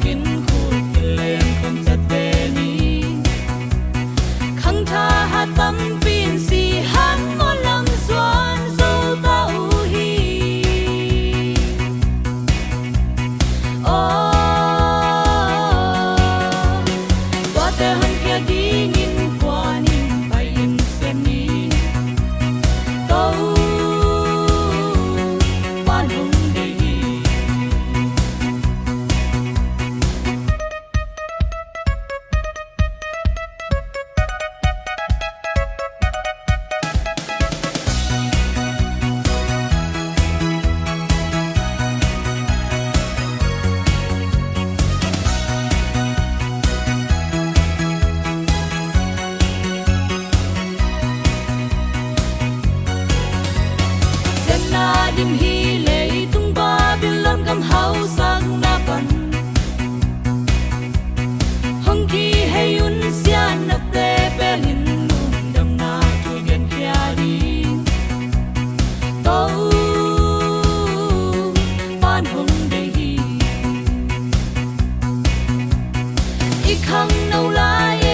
กินคู่กินเลงคงจัดเวนี้ขังท่าหาตำปีนสีหันมอลำสวนสู่เต้าฮีโอ้ว่าแต่หันแค่ดีนินกว่านิ่งไปยินเส้นนี้เต้าบ้านหงดี Đêm hi lệ tung ba bên lon cầm háo sang na ban hong ki hay un sia na te belin lum dam na tu gen kia đi tàu ban hong de hi ik hang nâu lai